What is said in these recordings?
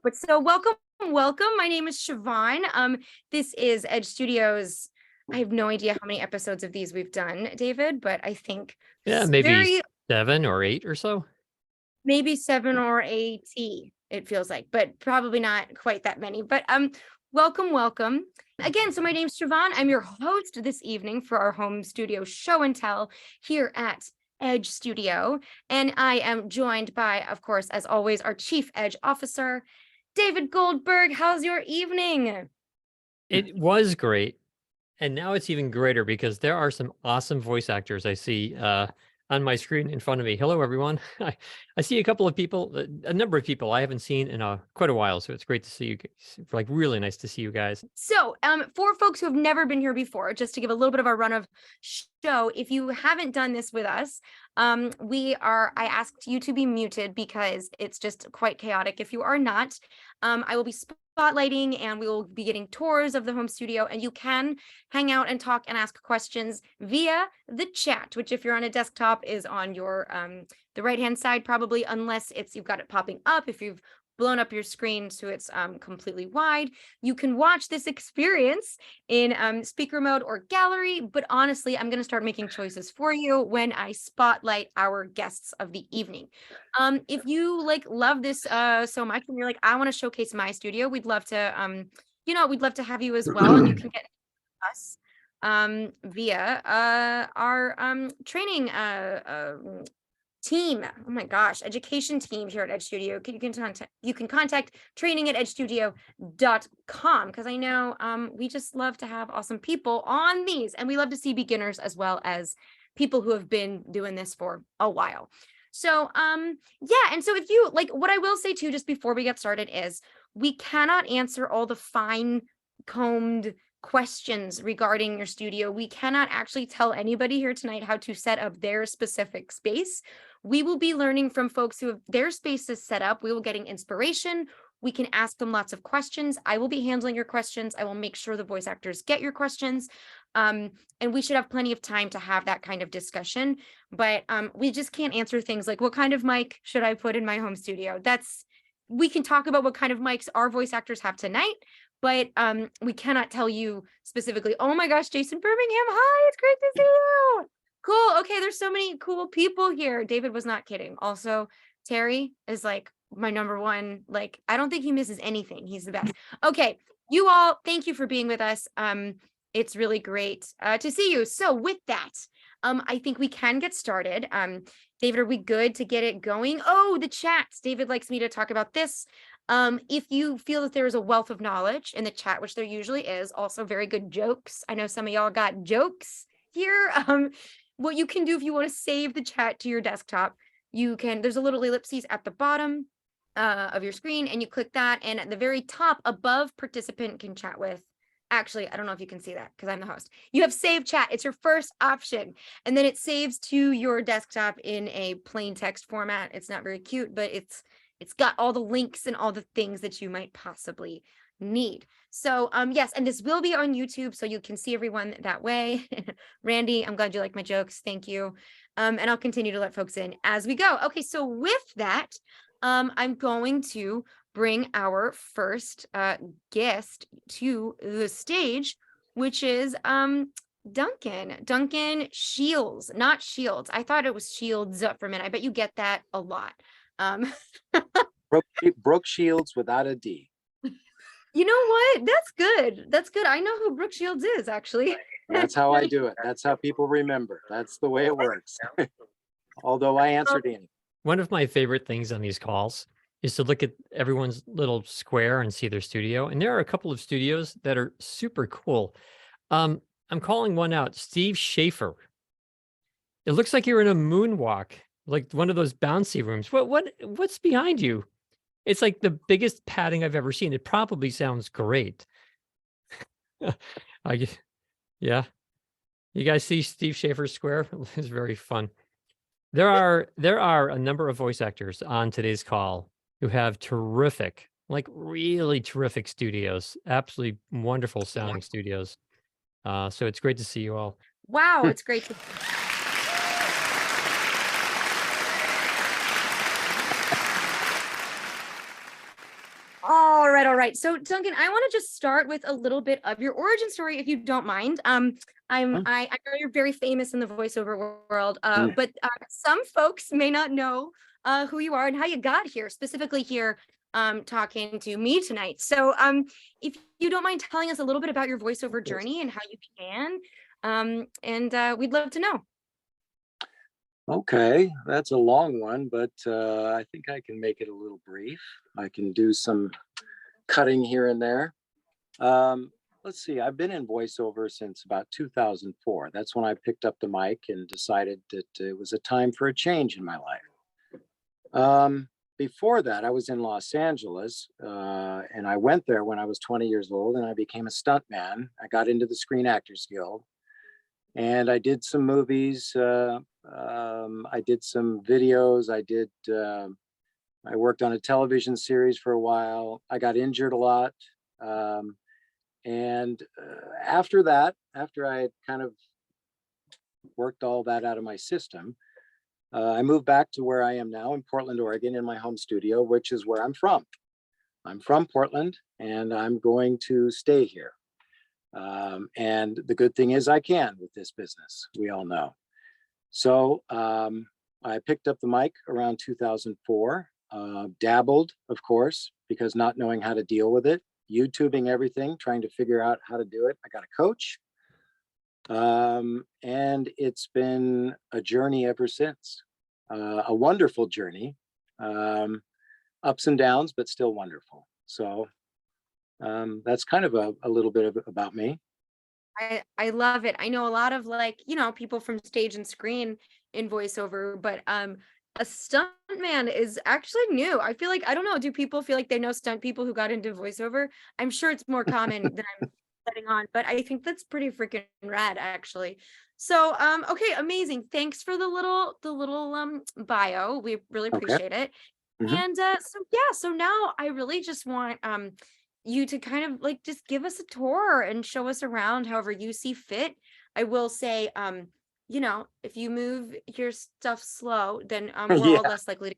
But so welcome. My name is Siobhan. This is Edge Studios. I have no idea how many episodes of these we've done, David, but I think Yeah, maybe very 7 or 8 or so. maybe 7 or 8. It feels like, but probably not quite that many. But welcome. Again, so my name's Siobhan. I'm your host this evening for our home studio show and tell here at Edge Studio. And I am joined by, of course, as always, our Chief Edge Officer, David Goldberg. How's your evening? It was great, and now it's even greater because there are some awesome voice actors I see, on my screen in front of me. Hello, everyone. I see a couple of people, a number of people I haven't seen in, quite a while, so it's great to see you guys, like, really nice to see you guys. So, for folks who have never been here before, just to give a little bit of a run of show, if you haven't done this with us, I asked you to be muted because it's just quite chaotic. If you are not, I will be spotlighting and we will be getting tours of the home studio, and you can hang out and talk and ask questions via the chat, which if you're on a desktop is on your the right hand side probably, unless you've got it popping up. If you've blown up your screen so it's completely wide, you can watch this experience in speaker mode or gallery. But honestly, I'm going to start making choices for you when I spotlight our guests of the evening. If you love this so much and you're like, I want to showcase my studio, we'd love to we'd love to have you as well, and you can get us via our training team. Oh my gosh, education team here at Edge Studio. You can contact training at edgestudio.com, because I know we just love to have awesome people on these, and we love to see beginners as well as people who have been doing this for a while. So yeah, and so if you like, what I will say too, just before we get started, is we cannot answer all the fine combed questions regarding your studio. We cannot actually tell anybody here tonight how to set up their specific space. We will be learning from folks who have their spaces set up. We will getting inspiration. We can ask them lots of questions. I will be handling your questions. I will make sure the voice actors get your questions. And we should have plenty of time to have that kind of discussion. But we just can't answer things like, what kind of mic should I put in my home studio? We can talk about what kind of mics our voice actors have tonight, but we cannot tell you specifically, oh my gosh, Jason Birmingham, hi, it's great to see you. Cool. Okay, there's so many cool people here. David was not kidding. Also, Terry is like my number one. Like, I don't think he misses anything. He's the best. Okay, you all, thank you for being with us. It's really great to see you. So with that, I think we can get started. David, are we good to get it going? Oh, the chats. David likes me to talk about this. If you feel that there is a wealth of knowledge in the chat, which there usually is, also very good jokes. I know some of y'all got jokes here. What you can do if you want to save the chat to your desktop, there's a little ellipses at the bottom of your screen, and you click that, and at the very top above participant can chat with. Actually, I don't know if you can see that because I'm the host. You have save chat. It's your first option. And then it saves to your desktop in a plain text format. It's not very cute, but it's got all the links and all the things that you might possibly need. So yes, and this will be on YouTube, so you can see everyone that way. Randy, I'm glad you like my jokes. Thank you. And I'll continue to let folks in as we go. Okay, so with that, I'm going to bring our first guest to the stage, which is Duncan Shiels, not Shields. I thought it was Shields for a minute. I bet you get that a lot. Brooke Shields without a D. You know what? That's good. I know who Brooke Shields is, actually. That's how I do it. That's how people remember. That's the way it works. Although I answered in. One of my favorite things on these calls is to look at everyone's little square and see their studio. And there are a couple of studios that are super cool. I'm calling one out, Steve Schaefer. It looks like you're in a moonwalk, like one of those bouncy rooms. What's behind you? It's like the biggest padding I've ever seen. It probably sounds great. Yeah. You guys see Steve Schaefer's square? It's very fun. There are a number of voice actors on today's call who have terrific, like really terrific studios, absolutely wonderful sounding studios. So it's great to see you all. Wow, it's great to right, all right. So Duncan, I want to just start with a little bit of your origin story, if you don't mind. I know you're very famous in the voiceover world, but some folks may not know who you are and how you got here, specifically here talking to me tonight. So if you don't mind telling us a little bit about your voiceover journey and how you began, and we'd love to know. Okay, that's a long one, but I think I can make it a little brief. I can do some cutting here and there. Let's see, I've been in voiceover since about 2004. That's when I picked up the mic and decided that it was a time for a change in my life. Before that, I was in Los Angeles, and I went there when I was 20 years old, and I became a stuntman. I got into the Screen Actors Guild, and I did some movies. I did some videos. I worked on a television series for a while. I got injured a lot. And after that, after I had kind of worked all that out of my system, I moved back to where I am now in Portland, Oregon, in my home studio, which is where I'm from. I'm from Portland, and I'm going to stay here. And the good thing is I can with this business, we all know. So I picked up the mic around 2004, dabbled, of course, because not knowing how to deal with it, YouTubing everything, trying to figure out how to do it. I got a coach, and it's been a journey ever since, a wonderful journey, ups and downs, but still wonderful. So that's kind of a little bit about me. I love it. I know a lot of people from stage and screen in voiceover, but a stunt man is actually new. I feel like, I don't know, do people feel like they know stunt people who got into voiceover? I'm sure it's more common than I'm letting on, but I think that's pretty freaking rad actually. So okay, amazing. Thanks for the little bio. We really Okay. appreciate it. Mhm. And so now I really just want you to kind of just give us a tour and show us around however you see fit. I will say, if you move your stuff slow, then we're all Yeah. less likely to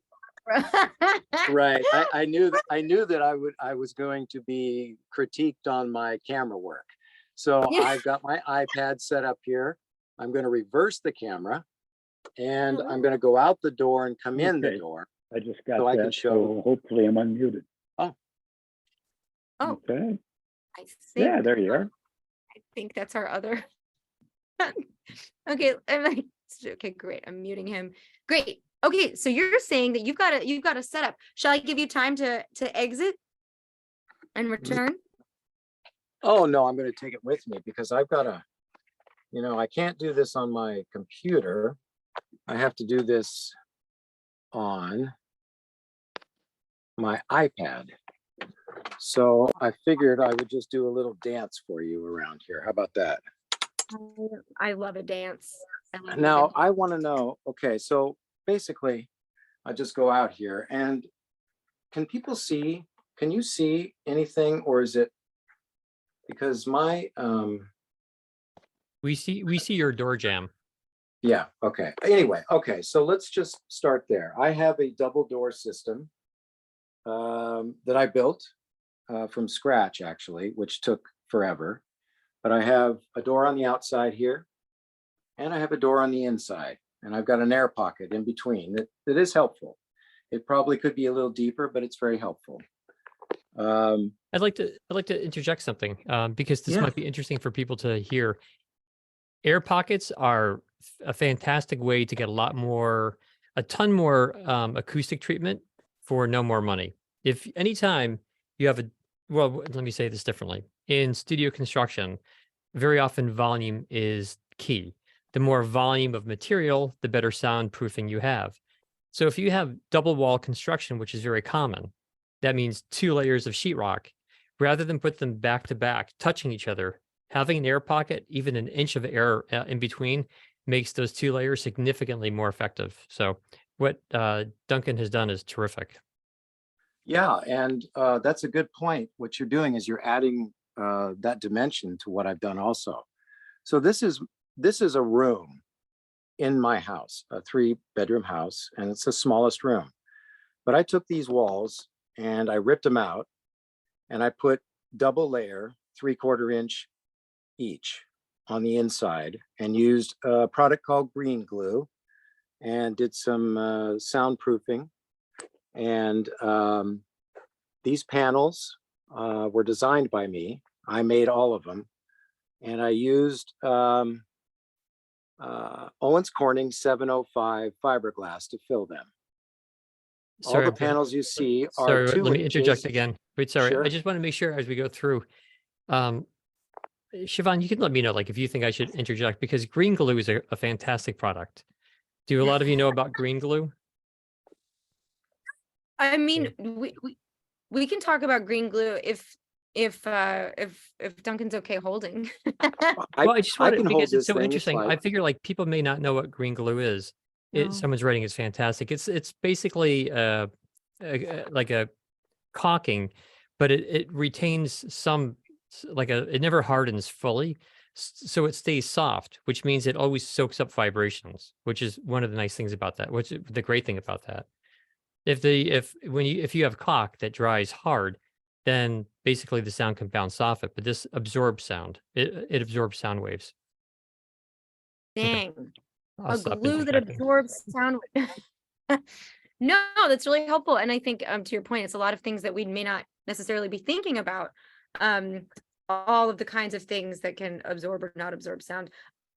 Right. I knew that I was going to be critiqued on my camera work. So Yeah. I've got my iPad set up here. I'm going to reverse the camera, and I'm going to go out the door and come in the Okay. door. I just got So I can that, show. so hopefully I'm unmuted. Oh, Oh, Okay. I Yeah, think there you are. I think that's our other. Okay, I'm like, okay, great. I'm muting him. Great. Okay, so you're saying that you've got a setup. Shall I give you time to exit and return? oh no, I'm going to take it with me because I've got I can't do this on my computer. I have to do this on my iPad. So I figured I would just do a little dance for you around here. How about that? I love a dance. Now I want to know, okay, so basically I just go out here and can you see anything, or is it because my, We see your door jam. yeah, okay. Anyway, okay, so let's just start there. I have a double door system that I built from scratch actually, which took forever. But I have a door on the outside here, and I have a door on the inside, and I've got an air pocket in between that is helpful. It probably could be a little deeper, but it's very helpful. I'd like to interject something because this Yeah. might be interesting for people to hear. Air pockets are a fantastic way to get a ton more acoustic treatment for no more money. If anytime you have let me say this differently. In studio construction, very often volume is key. The more volume of material, the better soundproofing you have. So if you have double wall construction, which is very common, that means 2 layers of sheetrock. Rather than put them back to back, touching each other, having an air pocket, even an inch of air in between, makes those 2 layers significantly more effective. So what Duncan has done is terrific. Yeah, and that's a good point. What you're doing is you're adding that dimension to what I've done also. So this is a room in my house, a 3-bedroom house, and it's the smallest room. But I took these walls and I ripped them out, and I put double layer, 3/4 inch each on the inside, and used a product called Green Glue, and did some soundproofing. And these panels were designed by me. I made all of them, and I used Owens Corning 705 fiberglass to fill them. All Sorry, the panels you see are sorry, 2 let me interject inches. again. Wait, sorry. Sure. I just want to make sure as we go through. Siobhan, you can let me know, like, if you think I should interject, because Green Glue is a fantastic product. Do a lot of you know about Green Glue? I mean, we can talk about Green Glue if Duncan's okay holding. Well, I just I want to, can hold because it's this so thing. It's interesting. I light. figure like people may not know what Green Glue is. No. Someone's writing is fantastic. It's basically like a caulking, but it retains some it never hardens fully, so it stays soft, which means it always soaks up vibrations, which is one of the nice things about that. Which the great thing about that. If you have caulk that dries hard, then basically the sound can bounce off it. But this absorbs sound. It absorbs sound waves. Okay, Dang. I'll A stop glue that interjecting. absorbs sound. No, that's really helpful. And I think to your point, it's a lot of things that we may not necessarily be thinking about. All of the kinds of things that can absorb or not absorb sound.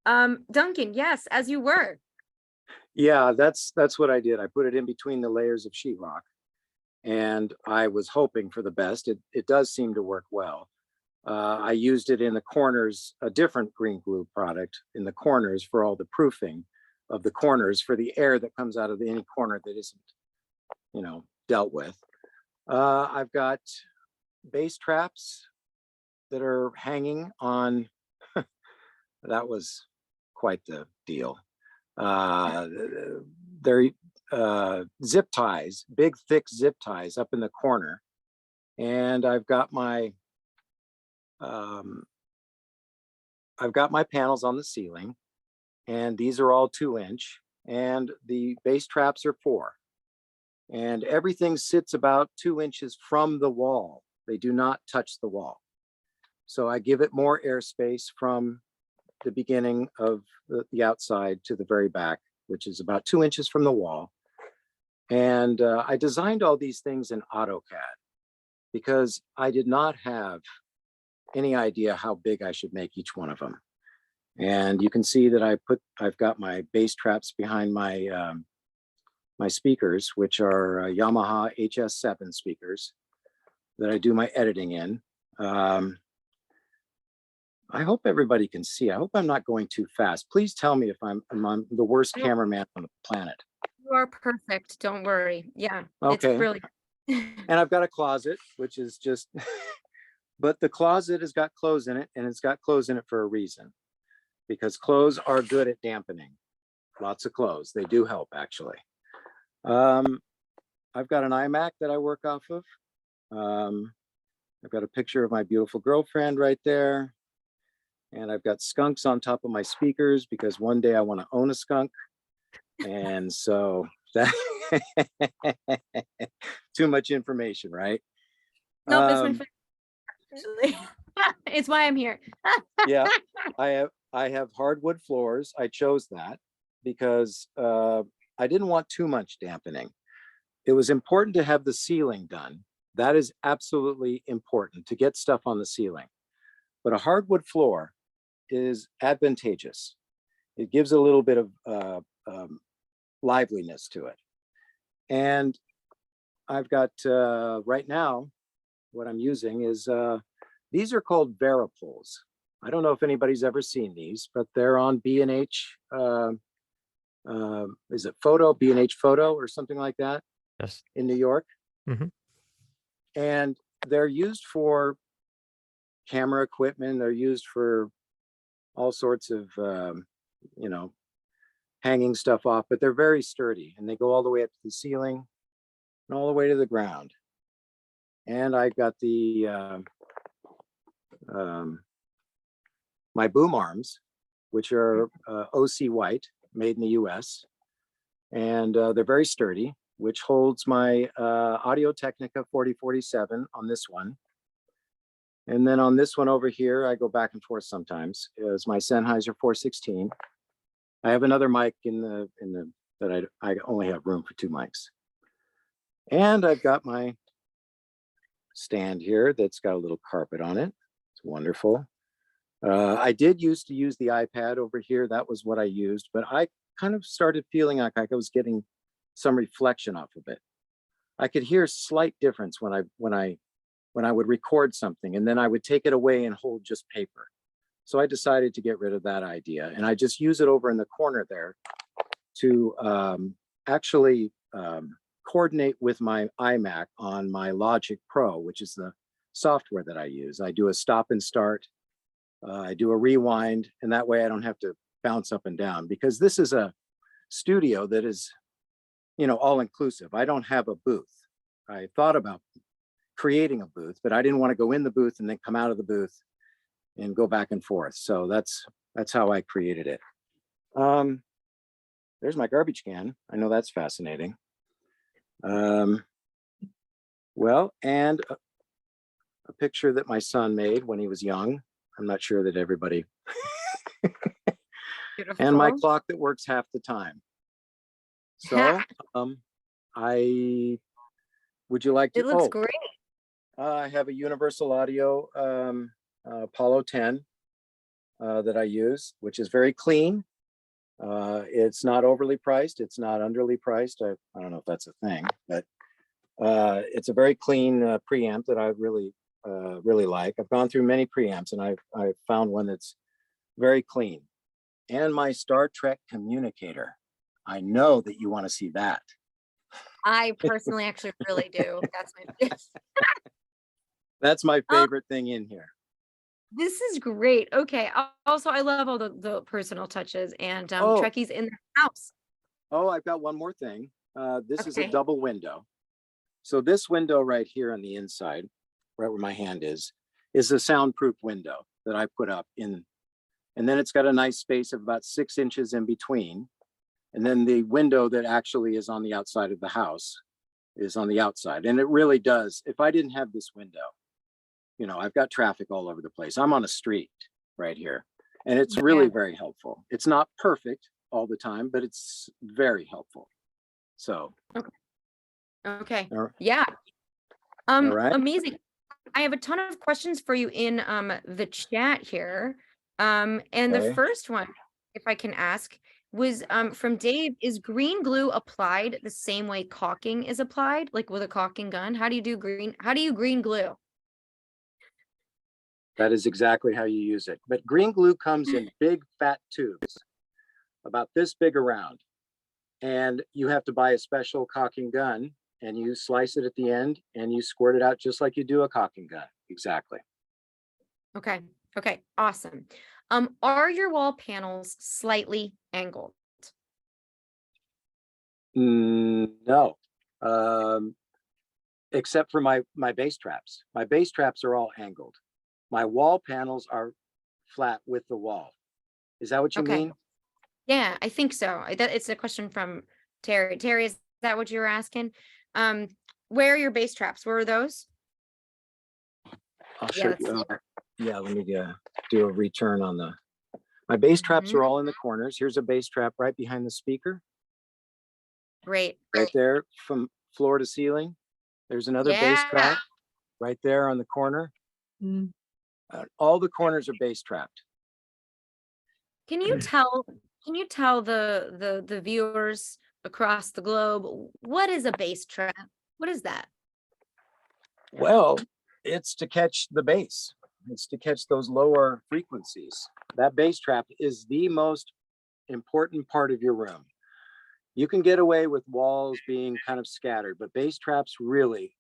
Duncan, yes, as you were. Yeah, that's what I did. I put it in between the layers of sheetrock, and I was hoping for the best. It does seem to work well. I used it in the corners, a different Green Glue product in the corners for all the proofing of the corners, for the air that comes out of any corner that isn't, dealt with. I've got bass traps that are hanging on. That was quite the deal. They're zip ties, big thick zip ties up in the corner, and I've got my panels on the ceiling, and these are all 2-inch, and the bass traps are 4, and everything sits about 2 inches from the wall. They do not touch the wall, so I give it more airspace from the beginning of the outside to the very back, which is about 2 inches from the wall. And I designed all these things in AutoCAD because I did not have any idea how big I should make each one of them. And you can see that I've got my bass traps behind my my speakers, which are Yamaha HS7 speakers that I do my editing in. I hope everybody can see. I hope I'm not going too fast. Please tell me if I'm the worst cameraman on the planet. You are perfect. Don't worry. Yeah, Okay. it's brilliant. And I've got a closet, which is just, but the closet has got clothes in it, and it's got clothes in it for a reason, because clothes are good at dampening. Lots of clothes. They do help, actually. I've got an iMac that I work off of. I've got a picture of my beautiful girlfriend right there. And I've got skunks on top of my speakers because one day I want to own a skunk. And so that too much information, right? Nope, this one. It's why I'm here. Yeah, I have hardwood floors. I chose that because I didn't want too much dampening. It was important to have the ceiling done. That is absolutely important, to get stuff on the ceiling. But a hardwood floor is advantageous. It gives a little bit of liveliness to it. And I've got right now, what I'm using is these are called Varipoles. I don't know if anybody's ever seen these, but they're on B&H. Is it Photo, B&H Photo or something like that? Yes. In New York. Mm-hmm. And they're used for camera equipment. They're used for all sorts of, hanging stuff off, but they're very sturdy, and they go all the way up to the ceiling and all the way to the ground. And I've got the my boom arms, which are OC white, made in the US, and they're very sturdy, which holds my Audio Technica 4047 on this one, And then on this one over here, I go back and forth sometimes, is my Sennheiser 416. I have another mic in the that I only have room for 2 mics. And I've got my stand here that's got a little carpet on it. It's wonderful. I did used to use the iPad over here. That was what I used, but I kind of started feeling like I was getting some reflection off of it. I could hear slight difference when I would record something, and then I would take it away and hold just paper. So I decided to get rid of that idea, and I just use it over in the corner there to actually coordinate with my iMac on my Logic Pro, which is the software that I use. I do a stop and start, I do a rewind, and that way I don't have to bounce up and down, because this is a studio that is, all inclusive. I don't have a booth. I thought about creating a booth, but I didn't want to go in the booth and then come out of the booth and go back and forth. So that's how I created it. There's my garbage can. I know that's fascinating. Well, and a picture that my son made when he was young. I'm not sure that everybody. And my clock that works half the time. So, would you like to? It looks great. I have a Universal Audio Apollo 10 that I use, which is very clean. It's not overly priced. It's not underly priced. I don't know if that's a thing, but it's a very clean preamp that I really like. I've gone through many preamps, and I've found one that's very clean. And my Star Trek communicator. I know that you want to see that. I personally actually really do. That's my favorite thing in here. This is great. Okay. Also, I love all the personal touches and Trekkies in the house. Oh, I've got one more thing. This is a double window. So this window right here on the inside, right where my hand is a soundproof window that I put up in. And then it's got a nice space of about 6 inches in between. And then the window that actually is on the outside of the house is on the outside. And it really does. If I didn't have this window, I've got traffic all over the place. I'm on a street right here. And it's really very helpful. It's not perfect all the time, but it's very helpful. So. Okay. All right. Yeah. All right. Amazing. I have a ton of questions for you in the chat here. And the first one, if I can ask, was from Dave. Is green glue applied the same way caulking is applied, like with a caulking gun? How do you green glue? That is exactly how you use it. But green glue comes in big fat tubes, about this big around. And you have to buy a special caulking gun, and you slice it at the end and you squirt it out just like you do a caulking gun. Exactly. Okay. Okay. Awesome. Are your wall panels slightly angled? No. Except for my bass traps. My bass traps are all angled. My wall panels are flat with the wall. Is that what you mean? Yeah, I think so. It's a question from Terry. Terry, is that what you were asking? Where are your bass traps? Where are those? I'll show you. Yeah, let me do a return on my bass traps are all in the corners. Here's a bass trap right behind the speaker. Great. Right there from floor to ceiling. There's another bass trap right there on the corner. All the corners are bass trapped. Can you tell the viewers across the globe, what is a bass trap? What is that? Well, it's to catch the bass. It's to catch those lower frequencies. That bass trap is the most important part of your room. You can get away with walls being kind of scattered, but bass traps really,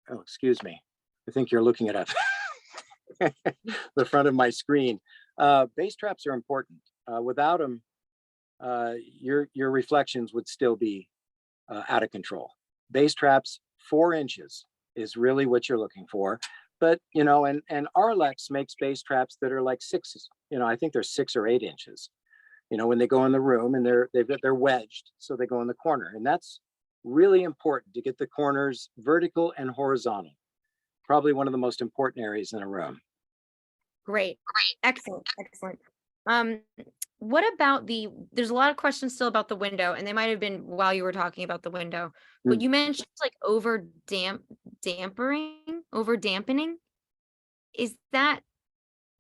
oh, excuse me. I think you're looking at the front of my screen. Bass traps are important. Without them, your reflections would still be out of control. Bass traps, 4 inches is really what you're looking for. But, and Arlex makes bass traps that are like 6, I think they're 6 or 8 inches, when they go in the room, and they're wedged, so they go in the corner. And that's really important to get the corners vertical and horizontal. probably one of the most important areas in a room. Great. Excellent. Excellent. What about there's a lot of questions still about the window, and they might have been while you were talking about the window. What Mm. you mentioned, like over dampening. Is that,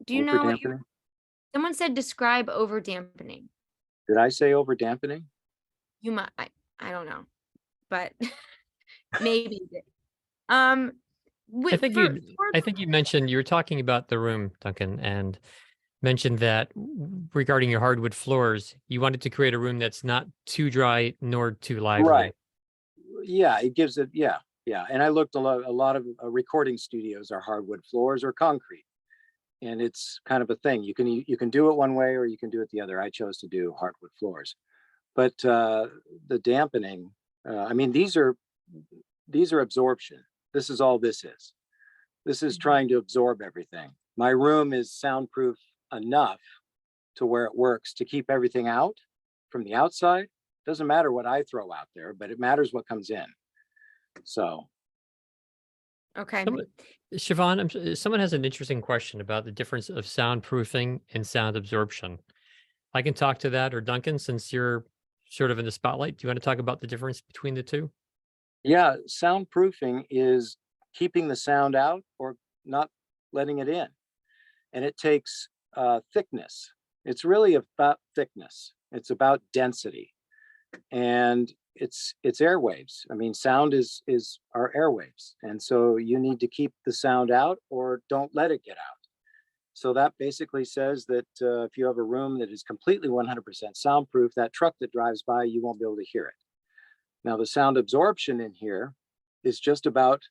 do you know what Over-dampening? someone said describe over dampening? Did I say over-dampening? You might, I don't know, but maybe you did. Um, I think you mentioned, you were talking about the room, Duncan, and mentioned that regarding your hardwood floors, you wanted to create a room that's not too dry nor too lively. Right. Yeah, it gives it, yeah. And I looked a lot of recording studios are hardwood floors or concrete. And it's kind of a thing. You can do it one way or you can do it the other. I chose to do hardwood floors. But the dampening, I mean, these are absorption. This is all this is. This is trying to absorb everything. My room is soundproof enough to where it works to keep everything out from the outside. Doesn't matter what I throw out there, but it matters what comes in. So. Okay. Siobhan, someone has an interesting question about the difference of soundproofing and sound absorption. I can talk to that, or Duncan, since you're sort of in the spotlight. Do you want to talk about the difference between the two? Yeah, soundproofing is keeping the sound out or not letting it in. And it takes thickness. It's really about thickness. It's about density. And it's airwaves. I mean, sound is our airwaves. And so you need to keep the sound out or don't let it get out. So that basically says that if you have a room that is completely 100% soundproof, that truck that drives by, you won't be able to hear it. Now, the sound absorption in here is just about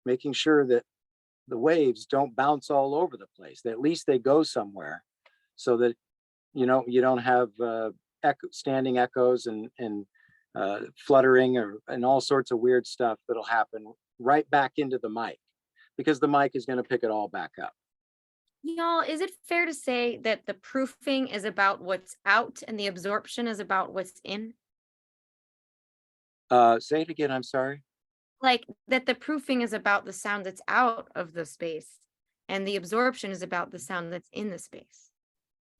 making sure that the waves don't bounce all over the place, that at least they go somewhere so that, you don't have standing echoes and fluttering and all sorts of weird stuff that'll happen right back into the mic, because the mic is going to pick it all back up. Y'all, is it fair to say that the proofing is about what's out and the absorption is about what's in? Say it again, I'm sorry. Like that the proofing is about the sound that's out of the space and the absorption is about the sound that's in the space.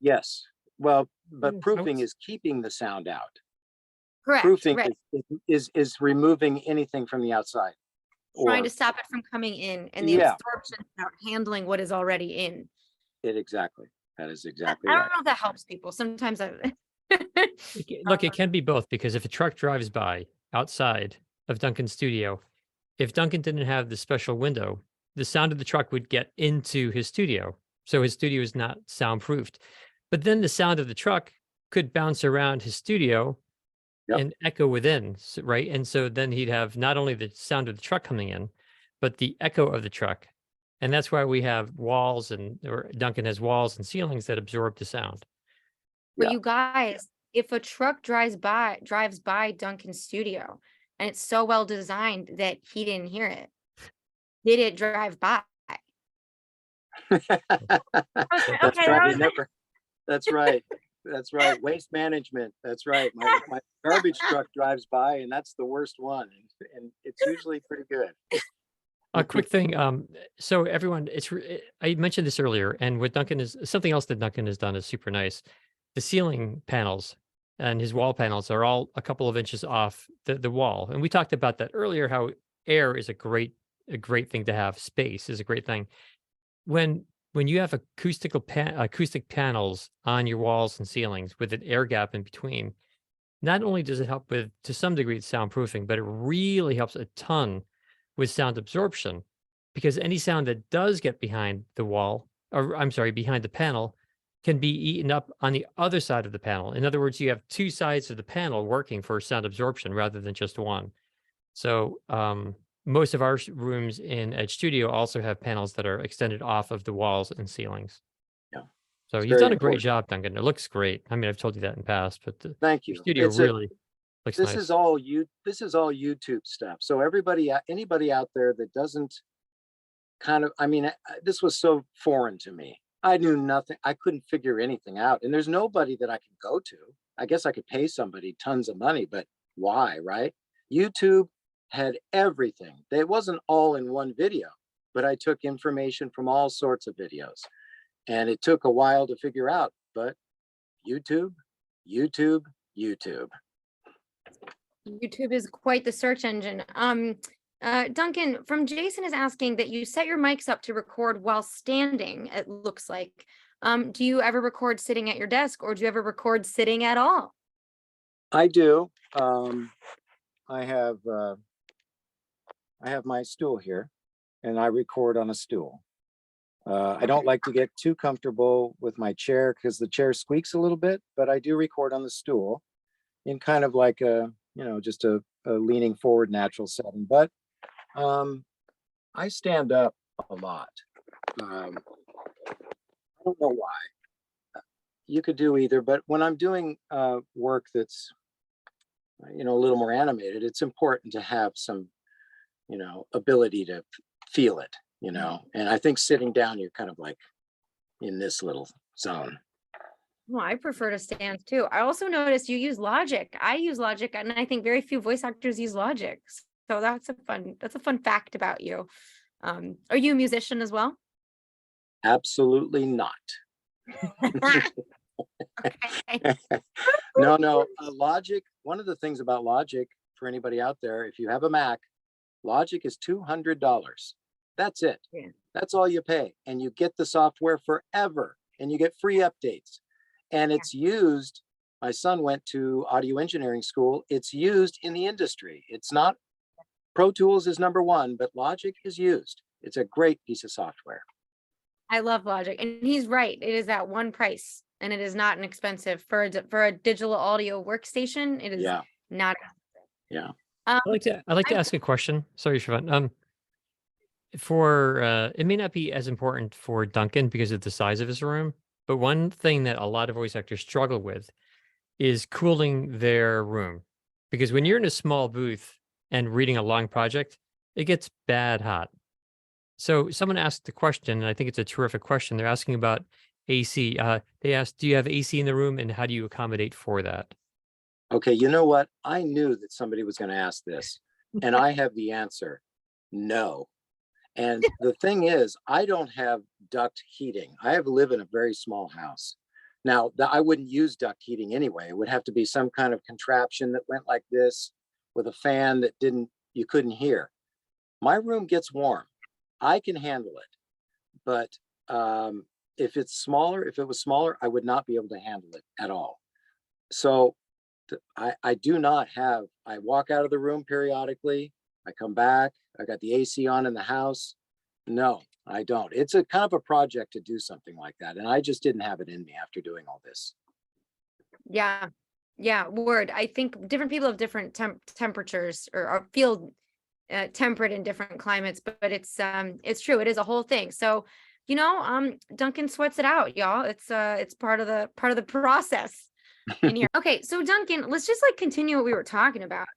Yes. Well, but Yeah, proofing is keeping the sound out. Correct. Proofing Right. is removing anything from the outside. Trying to stop it from coming in, and the absorption is about handling what is already in. Exactly. That is exactly I right. don't know if that helps people. Sometimes Look, it can be both, because if a truck drives by outside of Duncan's studio, if Duncan didn't have the special window, the sound of the truck would get into his studio. So his studio is not soundproofed. But then the sound of the truck could bounce around his studio and echo within, right? And so then he'd have not only the sound of the truck coming in, but the echo of the truck. And that's why we have walls or Duncan has walls and ceilings that absorb the sound. But you guys, if a truck drives by Duncan's studio and it's so well designed that he didn't hear it, did it drive by? That's right. That's right. Waste management. That's right. My garbage truck drives by, and that's the worst one. And it's usually pretty good. A quick thing. So everyone, I mentioned this earlier, and what Duncan is something else that Duncan has done is super nice. The ceiling panels and his wall panels are all a couple of inches off the wall, and we talked about that earlier. How air is a great thing to have. Space is a great thing. When you have acoustic panels on your walls and ceilings with an air gap in between, not only does it help with, to some degree, soundproofing, but it really helps a ton with sound absorption, because any sound that does get behind the wall, or I'm sorry, behind the panel, can be eaten up on the other side of the panel. In other words, you have two sides of the panel working for sound absorption rather than just one. So most of our rooms in Edge Studio also have panels that are extended off of the walls and ceilings. Yeah. So It's you've done very a great important. job, Duncan. It looks great. I mean, I've told you that in the past, but Thank your you. studio really looks This nice. is all YouTube stuff. So anybody out there that doesn't this was so foreign to me. I knew nothing. I couldn't figure anything out. And there's nobody that I could go to. I guess I could pay somebody tons of money, but why, right? YouTube had everything. It wasn't all in one video, but I took information from all sorts of videos. And it took a while to figure out, but YouTube, YouTube, YouTube. YouTube is quite the search engine. Duncan from Jason is asking that you set your mics up to record while standing, it looks like. Do you ever record sitting at your desk, or do you ever record sitting at all? I do. I have my stool here, and I record on a stool. I don't like to get too comfortable with my chair because the chair squeaks a little bit, but I do record on the stool in kind of like a, just a leaning forward natural setting. But I stand up a lot. I don't know why. You could do either, but when I'm doing work that's, a little more animated, it's important to have some, ability to feel it, and I think sitting down, you're kind of like in this little zone. Well, I prefer to stand too. I also noticed you use Logic. I use Logic, and I think very few voice actors use Logic. So that's a fun fact about you. Are you a musician as well? Absolutely not. Okay. No. Logic, one of the things about Logic, for anybody out there, if you have a Mac, Logic is $200. That's it. Yeah. That's all you pay. And you get the software forever, and you get free updates. And it's used, my son went to audio engineering school. It's used in the industry. It's not, Pro Tools is number one, but Logic is used. It's a great piece of software. I love Logic, and he's right. It is that one price, and it is not inexpensive for a digital audio workstation. It is not. Yeah. I'd like to ask a question. Sorry, Siobhan. For it may not be as important for Duncan because of the size of his room, but one thing that a lot of voice actors struggle with is cooling their room. Because when you're in a small booth and reading a long project, it gets bad hot. So someone asked the question, and I think it's a terrific question. They're asking about AC. They asked, do you have AC in the room, and how do you accommodate for that? Okay, you know what? I knew that somebody was going to ask this, and I have the answer. No. And the thing is, I don't have duct heating. I live in a very small house. Now, I wouldn't use duct heating anyway. It would have to be some kind of contraption that went like this with a fan that you couldn't hear. My room gets warm. I can handle it. But if it was smaller, I would not be able to handle it at all. So I do not have, I walk out of the room periodically. I come back. I got the AC on in the house. No, I don't. It's a kind of a project to do something like that. And I just didn't have it in me after doing all this. Yeah. Word. I think different people have different temperatures or feel temperate in different climates, but it's true. It is a whole thing. So, Duncan sweats it out, y'all. It's part of the process in here. Okay. So Duncan, let's just continue what we were talking about.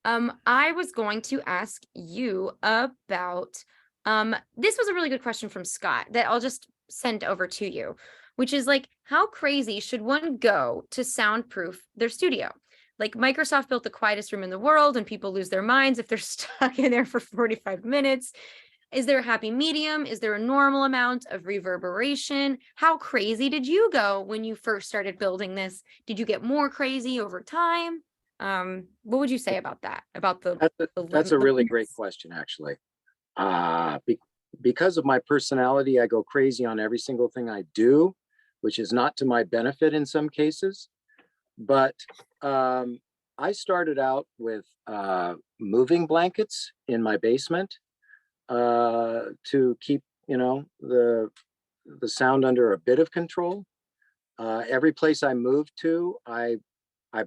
I was going to ask you about, this was a really good question from Scott that I'll just send over to you, which is how crazy should one go to soundproof their studio? Microsoft built the quietest room in the world, and people lose their minds if they're stuck in there for 45 minutes. Is there a happy medium? Is there a normal amount of reverberation? How crazy did you go when you first started building this? Did you get more crazy over time? What would you say about that? That's a really great question, actually. Because of my personality, I go crazy on every single thing I do, which is not to my benefit in some cases. But I started out with moving blankets in my basement to keep, the sound under a bit of control. Every place I moved to, I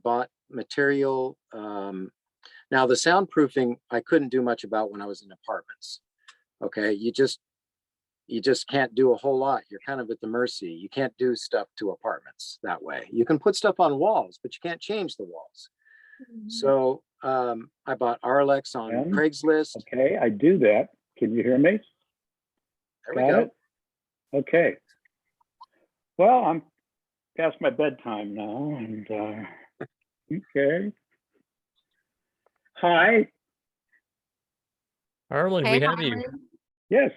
bought material. Now the soundproofing, I couldn't do much about when I was in apartments. Okay, you just can't do a whole lot. You're kind of at the mercy. You can't do stuff to apartments that way. You can put stuff on walls, but you can't change the walls. Mm-hmm. So I bought Arlex on Craigslist. Okay, I do that. Can you hear me? There we go. Okay. Well, I'm past my bedtime now, and okay. Hi. Harlan, hey, we have you. Yes.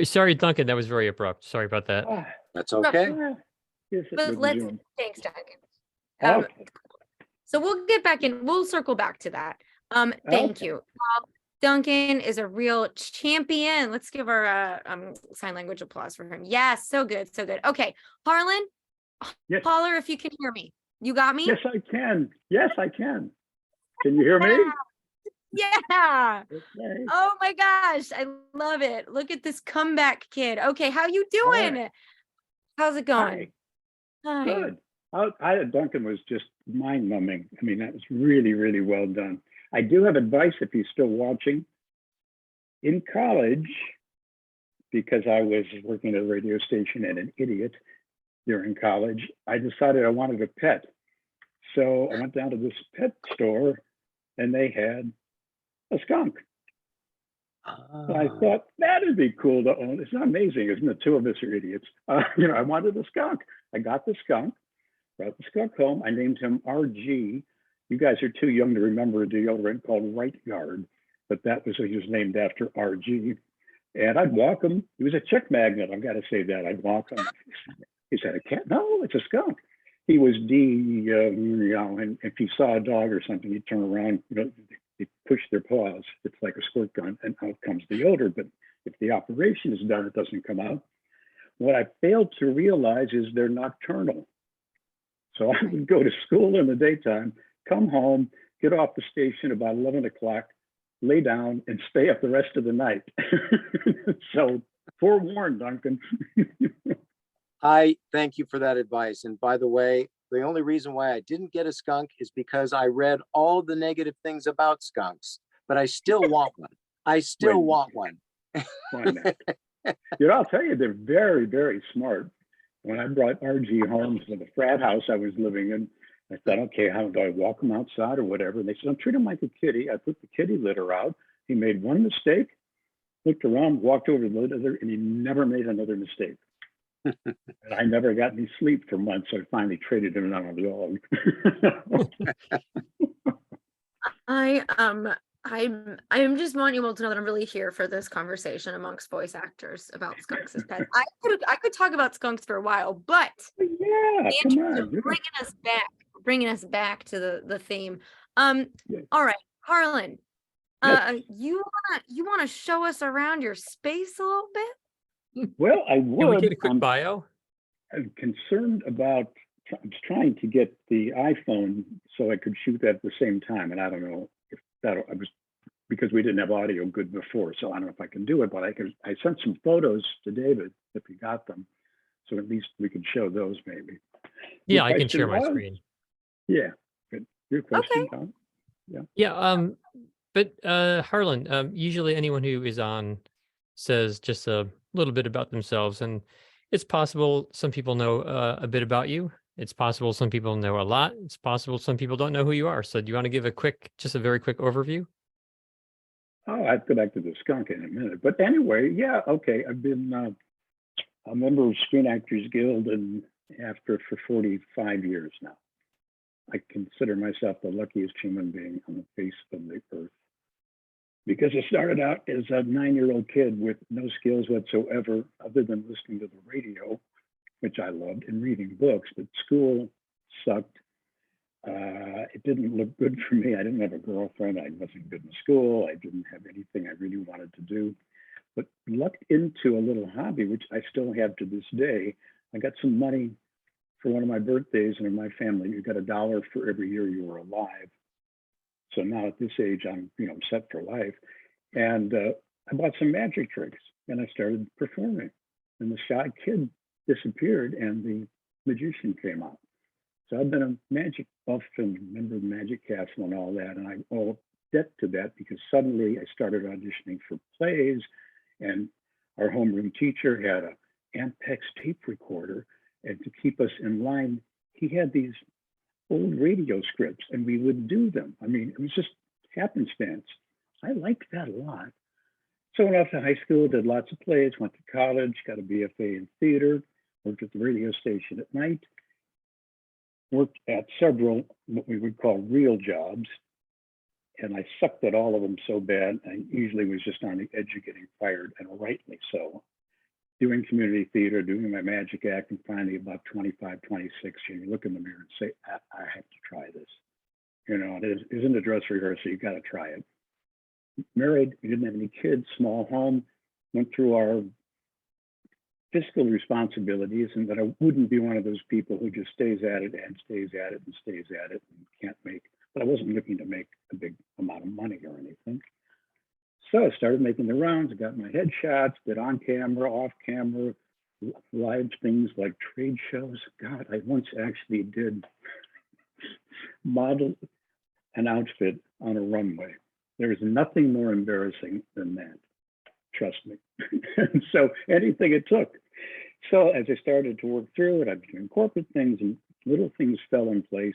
Sorry, Duncan. That was very abrupt. Sorry about that. That's okay. Yes, it But would let's, Zoom. thanks, Duncan. Um, Okay. So we'll get back in, we'll circle back to that. Thank Okay. you. Duncan is a real champion. Let's give our sign language applause for him. Yes, so good, so good. Okay, Harlan, Yes. holler if you can hear me. You got me? Yes, I can. Yes, I can. Can you hear me? Yeah. Okay. Oh my gosh, I love it. Look at this comeback kid. Okay, how you All doing? right. How's it going? Hi. Hi. Good. Duncan was just mind-numbing. I mean, that was really, really well done. I do have advice if he's still watching. In college, because I was working at a radio station and an idiot during college, I decided I wanted a pet. So I went down to this pet store and they had a skunk. So I thought that'd be cool to own. It's not amazing, isn't it? Two of us are idiots. I wanted a skunk. I got the skunk, brought the skunk home. I named him RG. You guys are too young to remember a deodorant called Right Guard, but that was he was named after RG. And I'd walk him. He was a chick magnet. I've got to say that. I'd walk him. He said, "A cat? No, it's a skunk." He was and if he saw a dog or something, he'd turn around. They push their paws. It's like a squirt gun, and out comes the odor. But if the operation is done, it doesn't come out. What I failed to realize is they're nocturnal. So I would go to school in the daytime, come home, get off the station about 11 o'clock, lay down, and stay up the rest of the night. So forewarned, Duncan. I thank you for that advice. And by the way, the only reason why I didn't get a skunk is because I read all the negative things about skunks, but I still want one. I still want one. Why not? I'll tell you, they're very, very smart. When I brought RG home to the frat house I was living in, I thought, okay, how do I walk him outside or whatever? And they said, treat him like a kitty. I put the kitty litter out. He made one mistake, looked around, walked over to the litter, and he never made another mistake. And I never got any sleep for months, so I finally traded him out on a dog. I'm just wanting you all to know that I'm really here for this conversation amongst voice actors about skunks as pets. I could talk about skunks for a while, but Yeah, come on. bringing us back to the theme. Yeah. All right, Harlan, Yes. you wanna show us around your space a little bit? Well, I Can we would. get a quick bio? I'm concerned about. I was trying to get the iPhone so I could shoot that at the same time, and I don't know if that I was because we didn't have audio good before, so I don't know if I can do it. But I sent some photos to David if he got them, so at least we could show those maybe. Yeah, Your I can question share my was? screen. Yeah. Good. Your question, Tom? Yeah, but Harlan, usually anyone who is on says just a little bit about themselves, and it's possible some people know a bit about you. It's possible some people know a lot. It's possible some people don't know who you are. So do you want to give just a very quick overview? Oh, I'd go back to the skunk in a minute. But anyway, yeah, okay. I've been a member of Screen Actors Guild and for 45 years now. I consider myself the luckiest human being on the face of the earth. Because I started out as a 9-year-old kid with no skills whatsoever other than listening to the radio, which I loved, and reading books, but school sucked. It didn't look good for me. I didn't have a girlfriend. I wasn't good in school. I didn't have anything I really wanted to do, but lucked into a little hobby, which I still have to this day. I got some money for one of my birthdays, and in my family, you got $1 for every year you were alive. So now at this age, I'm set for life. And I bought some magic tricks and I started performing. And the shy kid disappeared and the magician came out. So I've been a magic buff and member of Magic Castle and all that. And I owe debt to that because suddenly I started auditioning for plays, and our homeroom teacher had a Ampex tape recorder. And to keep us in line, he had these old radio scripts and we would do them. I mean, it was just happenstance. I liked that a lot. So I went off to high school, did lots of plays, went to college, got a BFA in theater, worked at the radio station at night, worked at several what we would call real jobs. and I sucked at all of them so bad. I usually was just on the edge of getting fired, and rightly so. Doing community theater, doing my magic act, and finally about 25, 26, you look in the mirror and say, I have to try this. You know, it isn't a dress rehearsal, you got to try it. Married, we didn't have any kids, small home, went through our fiscal responsibilities, and that I wouldn't be one of those people who just stays at it and stays at it and stays at it and can't make, but I wasn't looking to make a big amount of money or anything. So I started making the rounds, I got my headshots, did on camera, off camera, live things like trade shows. God, I once actually did model an outfit on a runway. There is nothing more embarrassing than that. Trust me. And so anything it took. So as I started to work through it, I was doing corporate things and little things fell in place.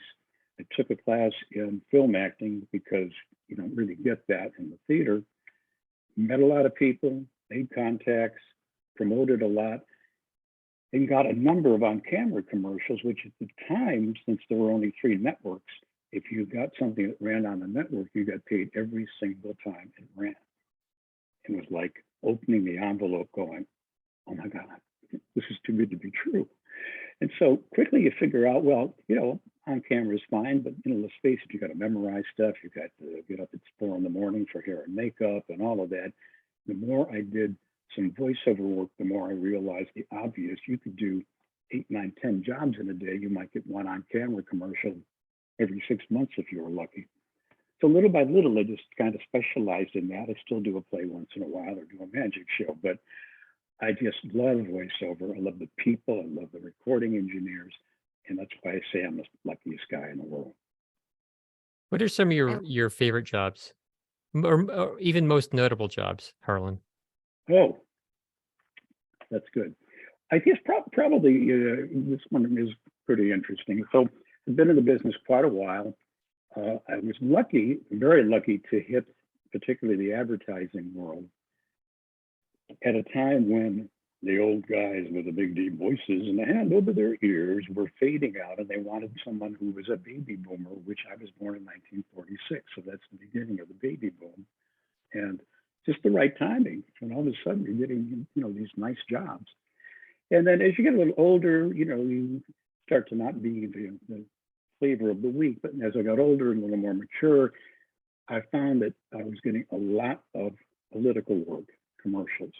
I took a class in film acting because you don't really get that in the theater. Met a lot of people, made contacts, promoted a lot, and got a number of on-camera commercials, which at the time, since there were only 3 networks, if you got something that ran on the network, you got paid every single time it ran. It was like opening the envelope going, oh my God, this is too good to be true. And so quickly you figure out, well, you know, on camera is fine, but you know, let's face it, you got to memorize stuff. You got to get up at 4 a.m. for hair and makeup and all of that. The more I did some voiceover work, the more I realized the obvious. You could do 8, 9, 10 jobs in a day. You might get one on camera commercial every 6 months if you were lucky. So little by little, I just kind of specialized in that. I still do a play once in a while or do a magic show, but I just love voiceover. I love the people. I love the recording engineers. And that's why I say I'm the luckiest guy in the world. What are some of your favorite jobs, or even most notable jobs, Harlan? Oh, that's good. I guess probably this one is pretty interesting. So I've been in the business quite a while. I was lucky, very lucky to hit particularly the advertising world at a time when the old guys with the big deep voices and the hand over their ears were fading out, and they wanted someone who was a baby boomer, which I was born in 1946. So that's the beginning of the baby boom. And just the right timing. And all of a sudden you're getting, you know, these nice jobs. And then as you get a little older, you know, you start to not be the flavor of the week. But as I got older and a little more mature, I found that I was getting a lot of political work, commercials,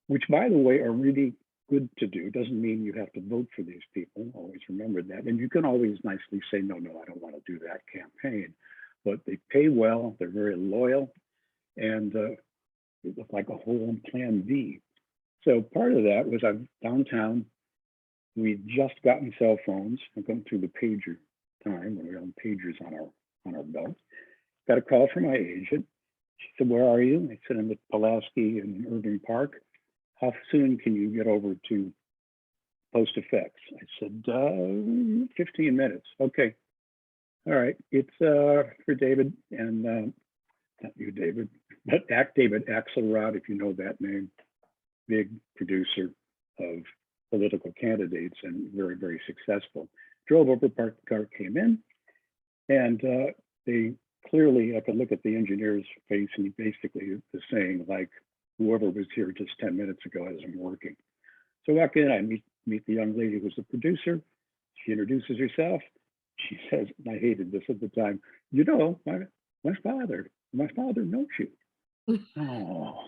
which, by the way, are really good to do. Doesn't mean you have to vote for these people. Always remember that. And you can always nicely say, no, I don't want to do that campaign. But they pay well. They're very loyal. And it looked like a whole plan B. So part of that was I'm downtown. We'd just gotten cell phones. I'm going through the pager time when we were on pagers on our belt. Got a call from my agent. She said, where are you? I said, I'm at Pulaski in Irving Park. How soon can you get over to Post Effects? I said, 15 minutes. Okay. All right. It's for David and not you, David, but David Axelrod, if you know that name, big producer of political candidates and very, very successful. Drove over, parked the car, came in, and they clearly, I could look at the engineer's face, and he basically was saying, like, whoever was here just 10 minutes ago hasn't working. So walk in, I meet the young lady who's the producer. She introduces herself. She says, and I hated this at the time, you know, my father knows you. Oh,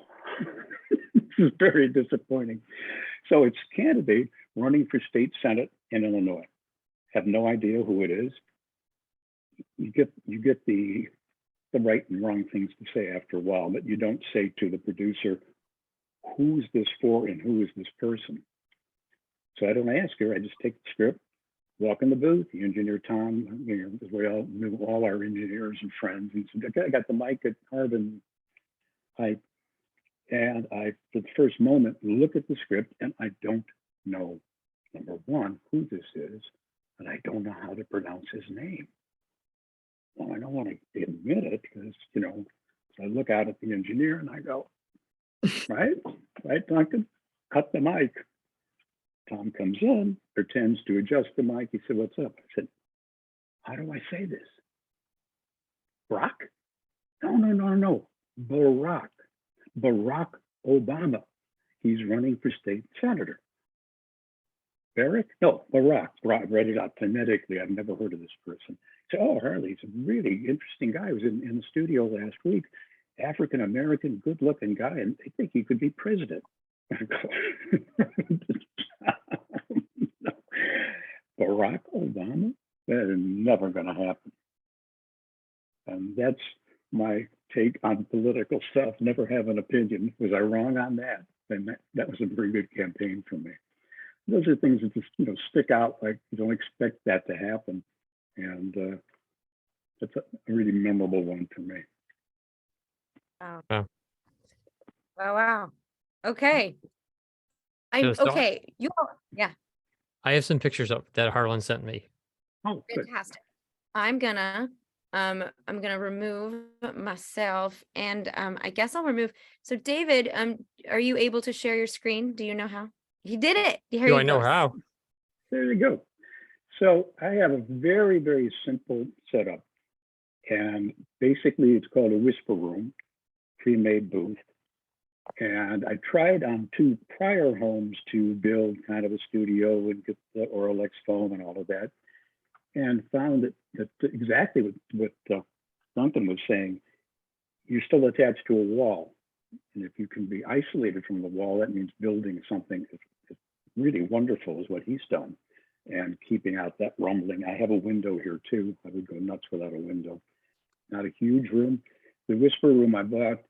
this is very disappointing. So it's a candidate running for state senate in Illinois. Have no idea who it is. You get the right and wrong things to say after a while, but you don't say to the producer, who's this for and who is this person? So I don't ask her, I just take the script, walk in the booth, the engineer Tom, you know, because we all knew all our engineers and friends, and said, I got the mic at Harlan. And I, for the first moment, look at the script and I don't know, number one, who this is, and I don't know how to pronounce his name. Well, I don't want to admit it because, you know, so I look out at the engineer and I go, right, Duncan, cut the mic. Tom comes in, pretends to adjust the mic. He said, what's up? I said, how do I say this? Brock? No. Barack Obama. He's running for state senator. Barack? No, Barack. I read it out phonetically. I've never heard of this person. So, oh, Harley, he's a really interesting guy. He was in the studio last week. African-American, good-looking guy, and they think he could be president. Barack Obama? That is never going to happen. And that's my take on political stuff. Never have an opinion. Was I wrong on that? And that was a very good campaign for me. Those are things that just stick out. Like you don't expect that to happen, and that's a really memorable one for me. Wow. Wow. Wow. Okay. So, Okay. Yeah. I have some pictures up that Harlan sent me. Oh, good. Fantastic. I'm gonna remove myself, and I guess I'll remove. So David, are you able to share your screen? Do you know how? He did it. Here Do you I know go. how? There you go. So I have a very, very simple setup, and basically it's called a whisper room, pre-made booth. And I tried on 2 prior homes to build kind of a studio and get the Oralex foam and all of that, and found that exactly what Duncan was saying, you're still attached to a wall. And if you can be isolated from the wall, that means building something that's really wonderful is what he's done, and keeping out that rumbling. I have a window here too. I would go nuts without a window. Not a huge room. The whisper room I bought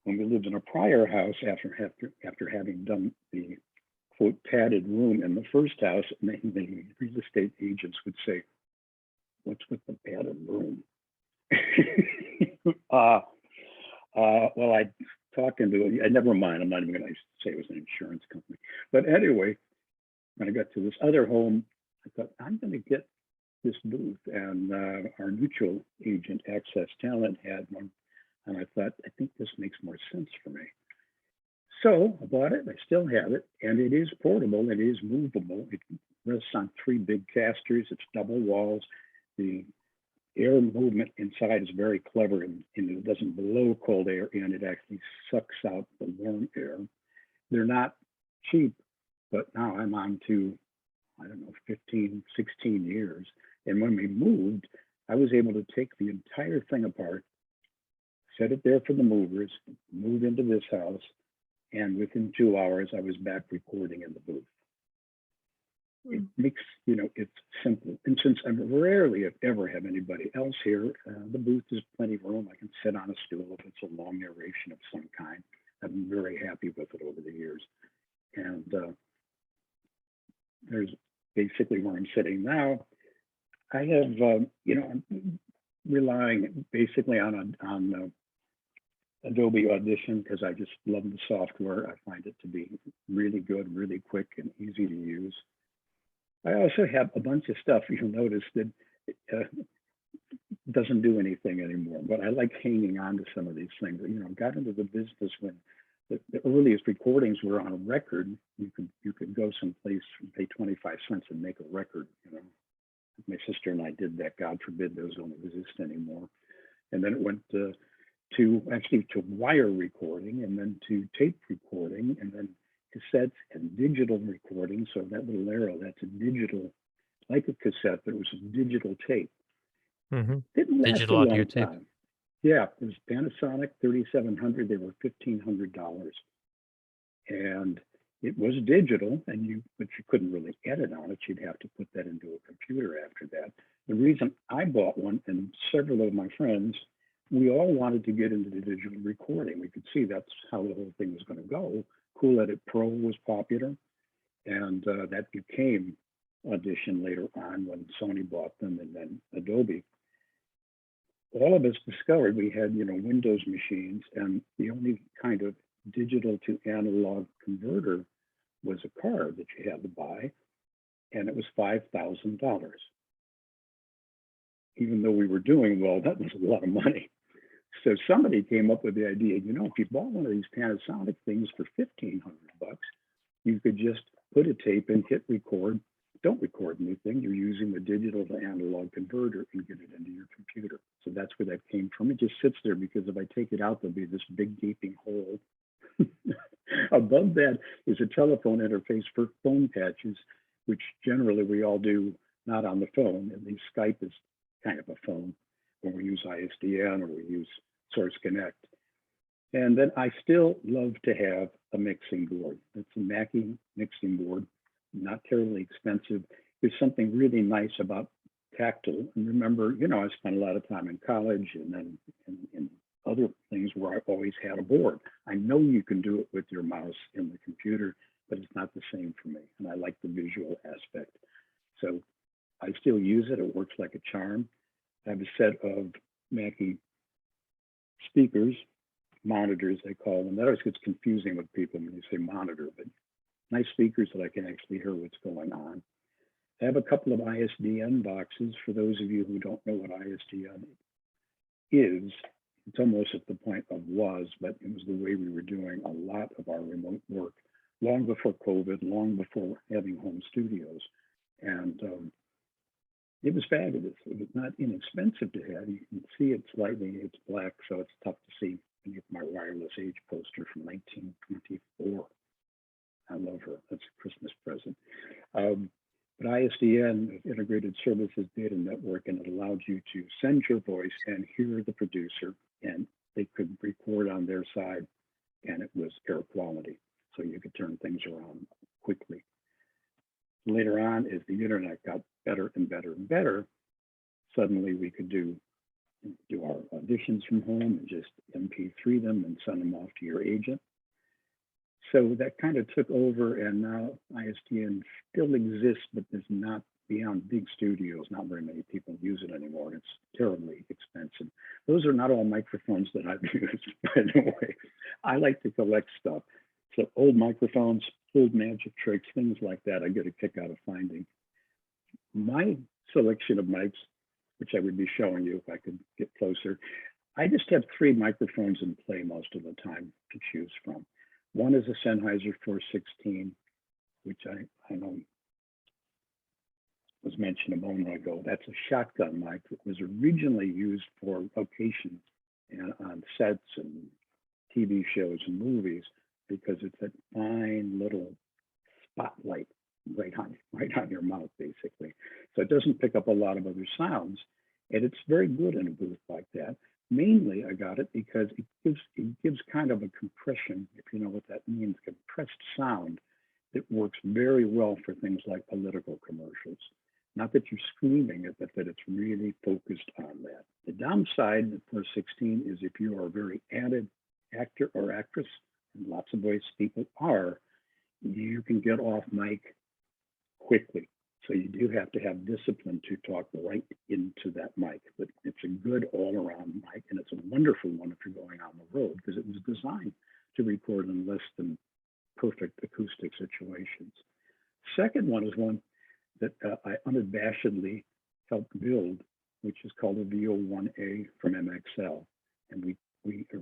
when we lived in a prior house after having done the quote padded room in the first house, and the real estate agents would say, "What's with the padded room?" Well, I talked into it. Never mind. I'm not even going to say it was an insurance company. But anyway, when I got to this other home, I thought, I'm going to get this booth. And our mutual agent, Access Talent, had one. And I thought, I think this makes more sense for me. So I bought it. I still have it. And it is portable. It is movable. It rests on 3 big casters. It's double walls. The air movement inside is very clever, and it doesn't blow cold air in. It actually sucks out the warm air. They're not cheap, but now I'm on to, 15, 16 years. And when we moved, I was able to take the entire thing apart, set it there for the movers, move into this house, and within 2 hours, I was back recording in the booth. It makes, it's simple. And since I rarely, if ever, have anybody else here, the booth is plenty of room. I can sit on a stool if it's a long narration of some kind. I've been very happy with it over the years. And there's basically where I'm sitting now. I have, I'm relying basically on Adobe Audition because I just love the software. I find it to be really good, really quick, and easy to use. I also have a bunch of stuff you'll notice that doesn't do anything anymore, but I like hanging on to some of these things. Got into the business when the earliest recordings were on a record. You could go someplace and pay 25 cents and make a record. My sister and I did that. God forbid those don't exist anymore. And then it went to wire recording, and then to tape recording, and then cassettes and digital recording. So that little arrow, that's a digital, like a cassette, but it was a digital tape. Mm-hmm. Didn't last Digital a long audio tape. time. Yeah, it was Panasonic 3700. They were $1,500, and it was digital, but you couldn't really edit on it. You'd have to put that into a computer after that. The reason I bought one, and several of my friends, we all wanted to get into the digital recording. We could see that's how the whole thing was going to go. Cool Edit Pro was popular, and that became Audition later on when Sony bought them, and then Adobe. All of us discovered we had, Windows machines, and the only kind of digital to analog converter was a card that you had to buy, and it was $5,000. Even though we were doing well, that was a lot of money. So somebody came up with the idea, if you bought one of these Panasonic things for $1,500, you could just put a tape in, hit record, don't record anything. You're using the digital to analog converter and get it into your computer. So that's where that came from. It just sits there because if I take it out, there'll be this big gaping hole. Above that is a telephone interface for phone patches, which generally we all do not on the phone. At least Skype is kind of a phone when we use ISDN or we use Source Connect. And then I still love to have a mixing board. It's a Mackie mixing board, not terribly expensive. There's something really nice about tactile. And remember, you know, I spent a lot of time in college and then in other things where I always had a board. I know you can do it with your mouse in the computer, but it's not the same for me. And I like the visual aspect. So I still use it. It works like a charm. I have a set of Mackie speakers, monitors, they call them. That always gets confusing with people when you say monitor, but nice speakers that I can actually hear what's going on. I have a couple of ISDN boxes. For those of you who don't know what ISDN is, it's almost at the point of was, but it was the way we were doing a lot of our remote work long before COVID, long before having home studios. And it was fabulous. It was not inexpensive to have. You can see it slightly, it's black, so it's tough to see. And my wireless age poster from 1924. I love her. That's a Christmas present. But ISDN, Integrated Services Data Network, and it allowed you to send your voice and hear the producer, and they could record on their side, and it was air quality. So you could turn things around quickly. Later on, as the internet got better and better and better, suddenly we could do our auditions from home and just MP3 them and send them off to your agent. So that kind of took over, and now ISDN still exists, but there's not, beyond big studios, not very many people use it anymore. It's terribly expensive. Those are not all microphones that I've used, by the way. I like to collect stuff. So old microphones, old magic tricks, things like that, I get a kick out of finding. My selection of mics, which I would be showing you if I could get closer, I just have 3 microphones in play most of the time to choose from. One is a Sennheiser 416, which I know was mentioned a moment ago. That's a shotgun mic that was originally used for location and on sets and TV shows and movies because it's that fine little spotlight right on your mouth, basically. So it doesn't pick up a lot of other sounds, and it's very good in a booth like that. Mainly, I got it because it gives kind of a compression, if you know what that means, compressed sound that works very well for things like political commercials. Not that you're screaming it, but that it's really focused on that. The downside of 416 is if you are a very avid actor or actress, and lots of voice people are, you can get off mic quickly. So you do have to have discipline to talk right into that mic, but it's a good all-around mic, and it's a wonderful one if you're going on the road because it was designed to record in less than perfect acoustic situations. Second one is one that I unabashedly helped build, which is called a VO1A from MXL. And we are,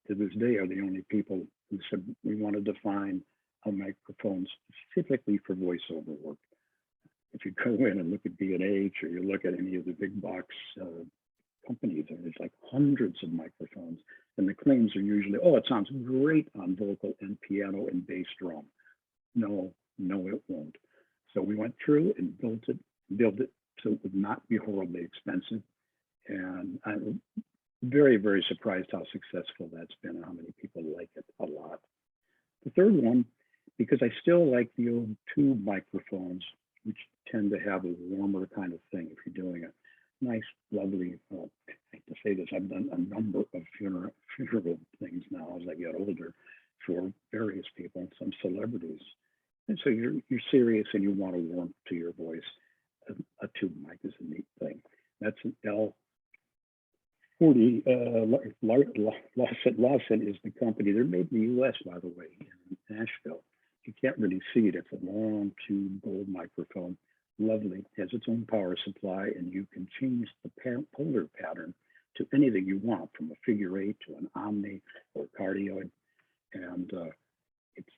to this day, are the only people who said we want to define a microphone specifically for voiceover work. If you go in and look at B&H or you look at any of the big box companies, and there's like hundreds of microphones, and the claims are usually, oh, it sounds great on vocal and piano and bass drum. No, it won't. So we went through and built it so it would not be horribly expensive. And I'm very, very surprised how successful that's been and how many people like it a lot. The third one, because I still like the old tube microphones, which tend to have a warmer kind of thing if you're doing a nice, lovely, I hate to say this, I've done a number of funeral things now as I get older for various people, some celebrities. And so you're serious and you want to warmth to your voice. A tube mic is a neat thing. That's an L40. Lawson is the company. They're made in the US, by the way, in Nashville. You can't really see it. It's a long tube gold microphone. Lovely. It has its own power supply, and you can change the polar pattern to anything you want, from a figure 8 to an omni or cardioid. And it's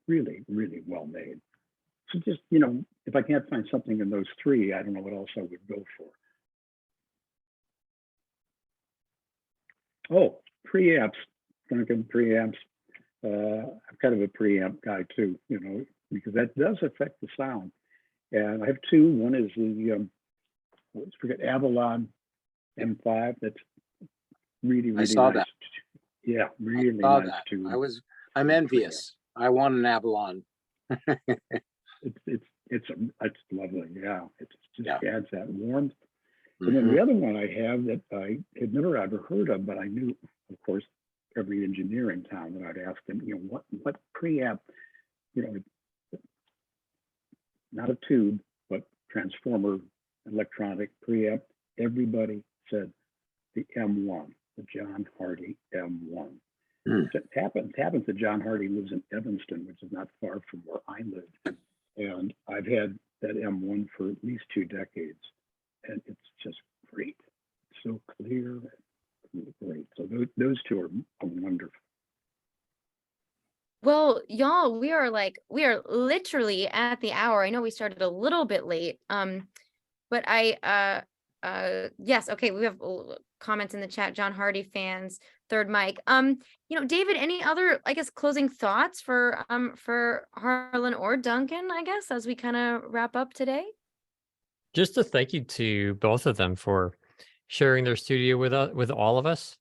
really, really well made. So just, you know, if I can't find something in those three, I don't know what else I would go for. Oh, preamps, Duncan, preamps. I'm kind of a preamp guy too, you know, because that does affect the sound. And I have two. One is the, let's forget, Avalon M5. That's really, really I saw nice. that. Yeah, really Saw nice that. too. I'm envious. I want an Avalon. It's lovely. Yeah, it just Yeah. adds that warmth. And then Mhm. the other one I have that I had never ever heard of, but I knew, of course, every engineer in town, that I'd ask them, you know, what preamp, you know, not a tube, but transformer, electronic preamp. Everybody said the M1, the John Hardy M1. Hmm. It happens that John Hardy lives in Evanston, which is not far from where I live. And I've had that M1 for at least 2 decades. And it's just great. It's so clear, great. So those two are wonderful. Well, y'all, we are literally at the hour. I know we started a little bit late. But yes, okay, we have comments in the chat, John Hardy fans, third mic. You know, David, any other, I guess, closing thoughts for Harlan or Duncan, I guess, as we kind of wrap up today? Just a thank you to both of them for sharing their studio with all of us.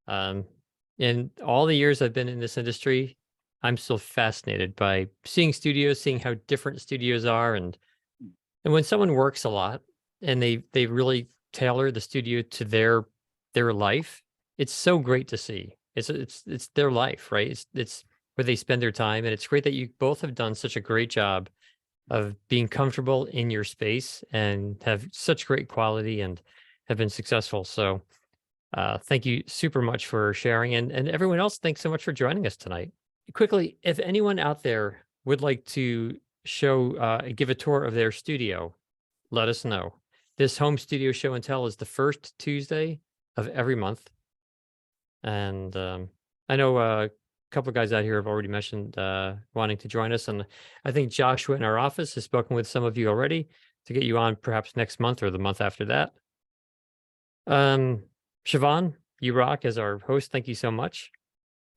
In all the years I've been in this industry, I'm still fascinated by seeing studios, seeing how different studios are, and when someone works a lot and they really tailor the studio to their life, it's so great to see. It's their life, right? It's where they spend their time, and it's great that you both have done such a great job of being comfortable in your space and have such great quality and have been successful. So thank you super much for sharing. And everyone else, thanks so much for joining us tonight. Quickly, if anyone out there would like to give a tour of their studio, let us know. This home studio show and tell is the first Tuesday of every month. And I know a couple of guys out here have already mentioned wanting to join us. And I think Joshua in our office has spoken with some of you already to get you on perhaps next month or the month after that. Siobhan, you rock as our host. Thank you so much.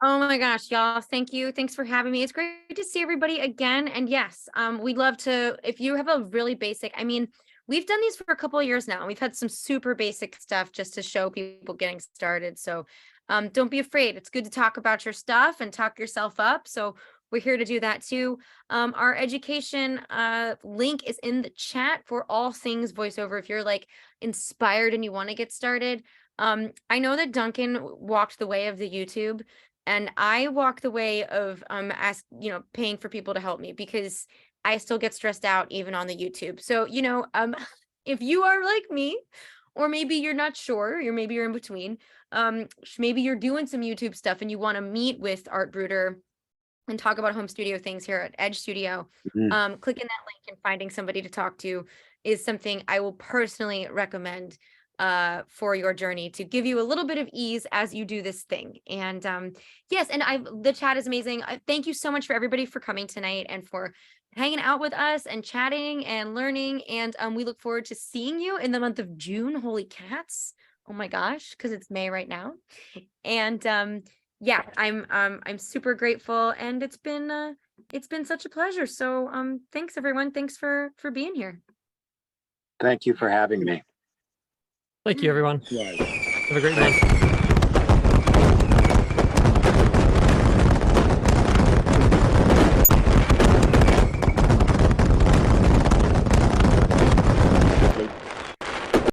Oh my gosh, y'all. Thank you. Thanks for having me. It's great to see everybody again. And yes, we'd love to, if you have a really basic, I mean, we've done these for a couple of years now. We've had some super basic stuff just to show people getting started. So don't be afraid. It's good to talk about your stuff and talk yourself up. So we're here to do that too. Our education link is in the chat for all things voiceover. If you're like inspired and you want to get started. I know that Duncan walked the way of the YouTube, and I walk the way of paying for people to help me, because I still get stressed out even on the YouTube. So, if you are like me, or maybe you're not sure, maybe you're in between, maybe you're doing some YouTube stuff and you want to meet with Art Bruder and talk about home studio things here at Edge Studio, Mhm. clicking that link and finding somebody to talk to is something I will personally recommend for your journey, to give you a little bit of ease as you do this thing. And yes, and the chat is amazing. Thank you so much for everybody for coming tonight and for hanging out with us and chatting and learning. And we look forward to seeing you in the month of June. Holy cats. Oh my gosh, because it's May right now. And yeah, I'm super grateful, and it's been such a pleasure. So thanks everyone. Thanks for being here. Thank you for having me. Thank you, everyone. Right. Have a great night.